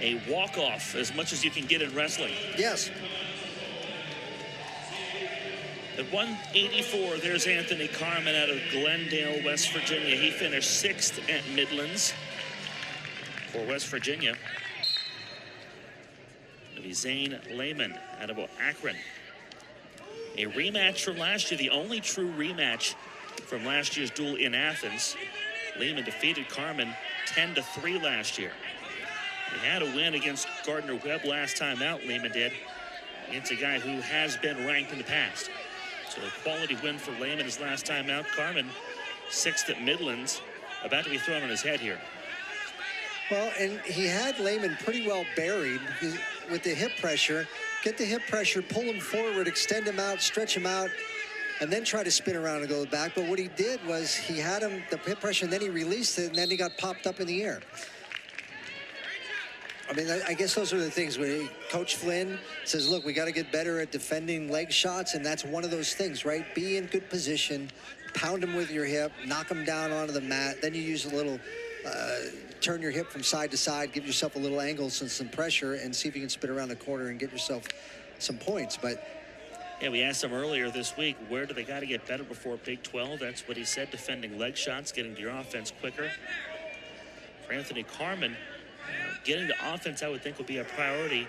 a walk-off as much as you can get in wrestling. Yes. At 184, there's Anthony Carman out of Glendale, West Virginia. He finished 6th at Midlands for West Virginia. It'll be Zayne Lehman out of Akron. A rematch from last year, the only true rematch from last year's duel in Athens. Lehman defeated Carman 10-3 last year. He had a win against Gardner-Webb last time out, Lehman did, against a guy who has been ranked in the past. So a quality win for Lehman his last time out. Carman, 6th at Midlands, about to be thrown on his head here. Well, and he had Lehman pretty well buried with the hip pressure. Get the hip pressure, pull him forward, extend him out, stretch him out, and then try to spin around and go back. But what he did was he had him, the hip pressure, and then he released it, and then he got popped up in the air. I mean, I guess those are the things where Coach Flynn says, look, we got to get better at defending leg shots, and that's one of those things, right? Be in good position, pound him with your hip, knock him down onto the mat. Then you use a little, turn your hip from side to side, give yourself a little angle and some pressure, and see if you can spin around the corner and get yourself some points. But yeah, we asked him earlier this week, where do they got to get better before Big 12? That's what he said, defending leg shots, getting to your offense quicker. For Anthony Carman, getting to offense, I would think, would be a priority.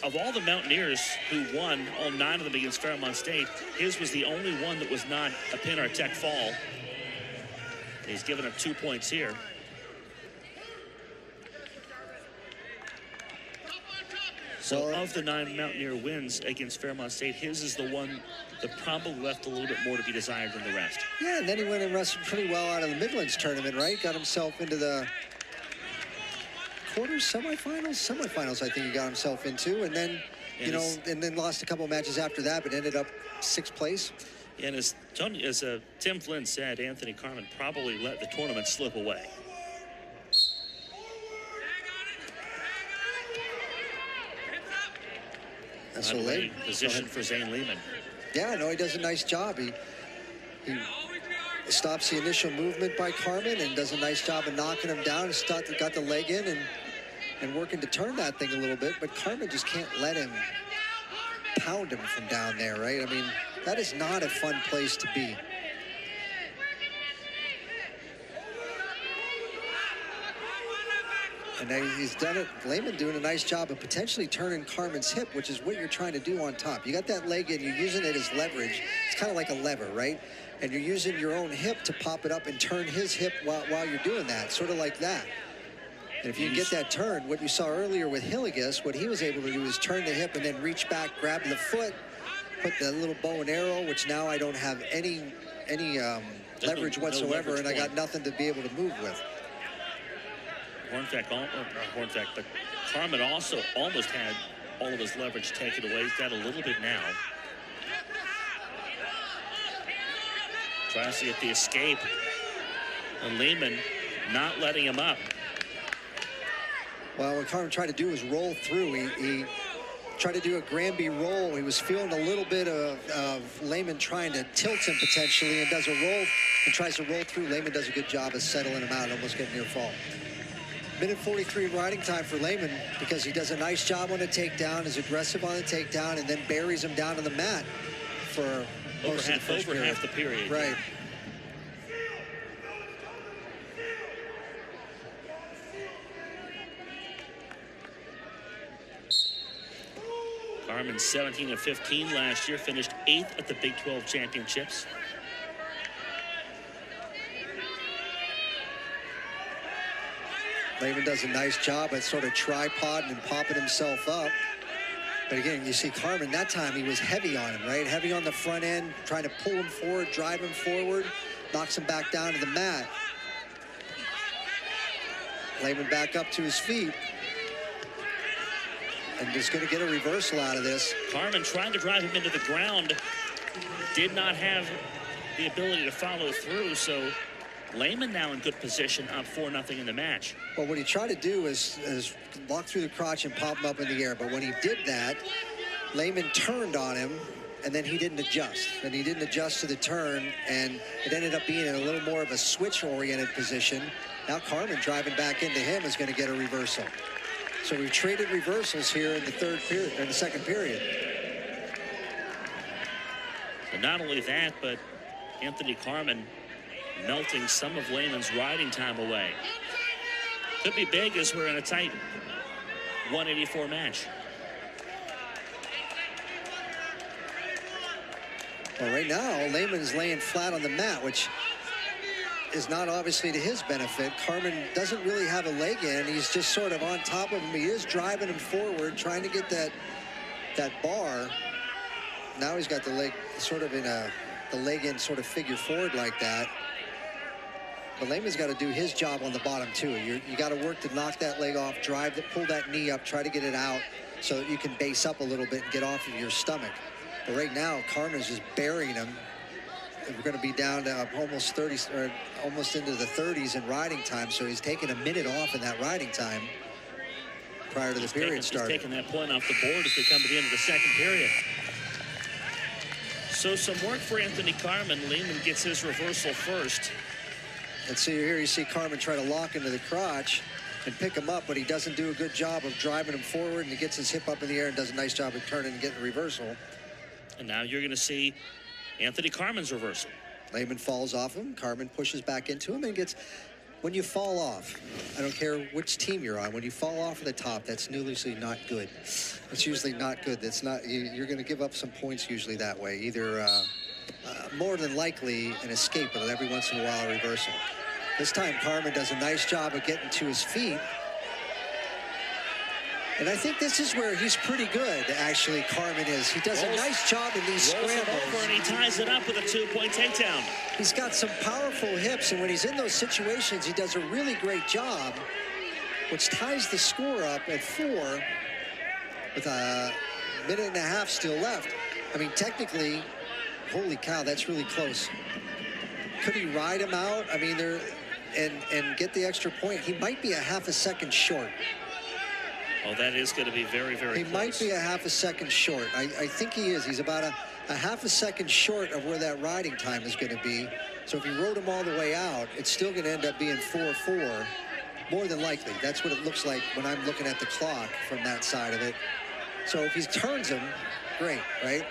Of all the Mountaineers who won, all 9 of them against Fairmont State, his was the only one that was not a pin or tech fall. He's given up 2 points here. So of the 9 Mountaineer wins against Fairmont State, his is the one that probably left a little bit more to be desired than the rest. Yeah, and then he went and wrestled pretty well out of the Midlands tournament, right? Got himself into the quarters, semifinals, I think he got himself into, and then, and then lost a couple of matches after that, but ended up 6th place. And as Tim Flynn said, Anthony Carman probably let the tournament slip away. That's so late. Position for Zayne Lehman. Yeah, no, he does a nice job. He stops the initial movement by Carman and does a nice job of knocking him down. Got the leg in and working to turn that thing a little bit, but Carman just can't let him pound him from down there, right? I mean, that is not a fun place to be. And he's done it. Lehman doing a nice job of potentially turning Carman's hip, which is what you're trying to do on top. You got that leg in, you're using it as leverage. It's kind of like a lever, right? And you're using your own hip to pop it up and turn his hip while you're doing that, sort of like that. And if you get that turn, what you saw earlier with Hilligus, what he was able to do is turn the hip and then reach back, grab the foot, put the little bow and arrow, which now I don't have any leverage whatsoever, and I got nothing to be able to move with. But Carman also almost had all of his leverage taken away. He's got a little bit now. Tries to get the escape. And Lehman not letting him up. Well, what Carman tried to do was roll through. He tried to do a Granby roll. He was feeling a little bit of Lehman trying to tilt him potentially, and does a roll and tries to roll through. Lehman does a good job of settling him out, almost getting near fall. Minute 43 riding time for Lehman, because he does a nice job on the takedown, is aggressive on the takedown, and then buries him down to the mat for most of the first period. Half the period. Right. Carman 17-15 last year, finished 8th at the Big 12 championships. Lehman does a nice job at sort of tripoding and popping himself up. But again, you see Carman, that time he was heavy on him, right? Heavy on the front end, trying to pull him forward, drive him forward, knocks him back down to the mat. Lehman back up to his feet. And just going to get a reversal out of this. Carman trying to drive him into the ground. Did not have the ability to follow through, so Lehman now in good position, up 4-0 in the match. Well, what he tried to do is lock through the crotch and pop him up in the air. But when he did that, Lehman turned on him, and then he didn't adjust. And he didn't adjust to the turn, and it ended up being in a little more of a switch-oriented position. Now Carman driving back into him is going to get a reversal. So we've traded reversals here in the third period, or the second period. And not only that, but Anthony Carman melting some of Lehman's riding time away. Could be big as we're in a tight 184 match. Well, right now, Lehman's laying flat on the mat, which is not obviously to his benefit. Carman doesn't really have a leg in. He's just sort of on top of him. He is driving him forward, trying to get that bar. Now he's got the leg sort of in the leg in sort of figure forward like that. But Lehman's got to do his job on the bottom too. You got to work to knock that leg off, pull that knee up, try to get it out so that you can base up a little bit and get off of your stomach. But right now, Carman's just burying him. We're going to be down to almost 30, or almost into the 30s in riding time. So he's taking a minute off in that riding time prior to the period starting. He's taking that point off the board as we come to the end of the second period. So some work for Anthony Carman. Lehman gets his reversal first. And so here you see Carman try to lock into the crotch and pick him up, but he doesn't do a good job of driving him forward, and he gets his hip up in the air and does a nice job of turning and getting a reversal. And now you're going to see Anthony Carman's reversal. Lehman falls off him. Carman pushes back into him and gets... When you fall off, I don't care which team you're on, when you fall off at the top, that's usually not good. It's usually not good. That's not... You're going to give up some points usually that way. Either more than likely an escape, but every once in a while a reversal. This time Carman does a nice job of getting to his feet. And I think this is where he's pretty good, actually, Carman is. He does a nice job in these scrambles. Over and he ties it up with a 2-point takedown. He's got some powerful hips, and when he's in those situations, he does a really great job, which ties the score up at 4 with a minute and a half still left. I mean, technically, holy cow, that's really close. Could he ride him out? I mean, and get the extra point? He might be a half a second short. Oh, that is going to be very, very close. He might be a half a second short. I think he is. He's about a half a second short of where that riding time is going to be. So if he rode him all the way out, it's still going to end up being 4-4, more than likely. That's what it looks like when I'm looking at the clock from that side of it. So if he turns him, great, right?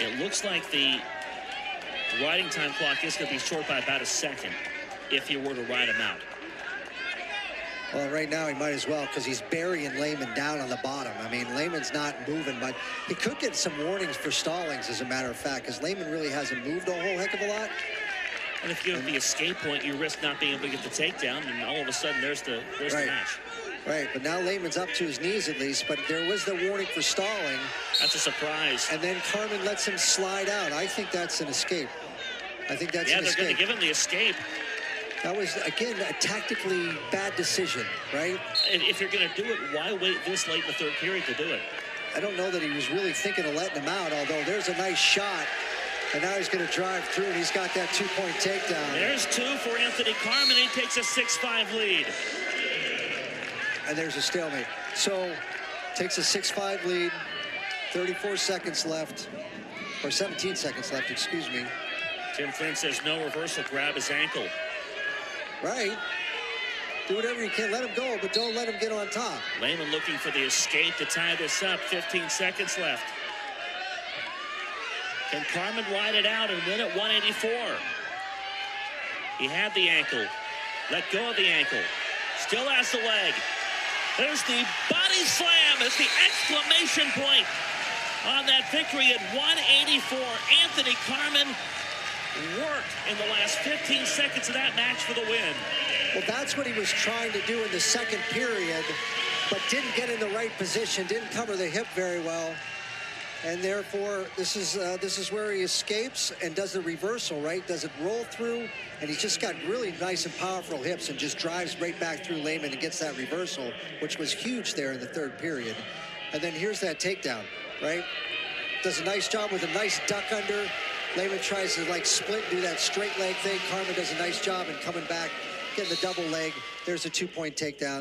It looks like the riding time clock is going to be short by about a second if you were to ride him out. Well, right now he might as well, because he's burying Lehman down on the bottom. I mean, Lehman's not moving, but he could get some warnings for stallings, as a matter of fact, because Lehman really hasn't moved a whole heck of a lot. And if you have the escape point, you risk not being able to get the takedown, and all of a sudden there's the match. Right, but now Lehman's up to his knees at least, but there was the warning for stalling. That's a surprise. And then Carman lets him slide out. I think that's an escape. I think that's an escape. Yeah, they're going to give him the escape. That was, again, a tactically bad decision, right? And if you're going to do it, why wait this late in the third period to do it? I don't know that he was really thinking of letting him out, although there's a nice shot. And now he's going to drive through, and he's got that 2-point takedown. There's 2 for Anthony Carman. He takes a 6-5 lead. And there's a stalemate. So, takes a 6-5 lead, 34 seconds left, or 17 seconds left, excuse me. Tim Flynn says no reversal, grab his ankle. Right. Do whatever you can. Let him go, but don't let him get on top. Lehman looking for the escape to tie this up. 15 seconds left. Can Carman ride it out and win at 184? He had the ankle. Let go of the ankle. Still has the leg. There's the body slam. It's the exclamation point on that victory at 184. Anthony Carman worked in the last 15 seconds of that match for the win. Well, that's what he was trying to do in the second period, but didn't get in the right position, didn't cover the hip very well. And therefore, this is where he escapes and does the reversal, right? Does it roll through, and he's just got really nice and powerful hips and just drives right back through Lehman and gets that reversal, which was huge there in the third period. And then here's that takedown, right? Does a nice job with a nice duck under. Lehman tries to like split, do that straight leg thing. Carman does a nice job in coming back, getting the double leg. There's a 2-point takedown.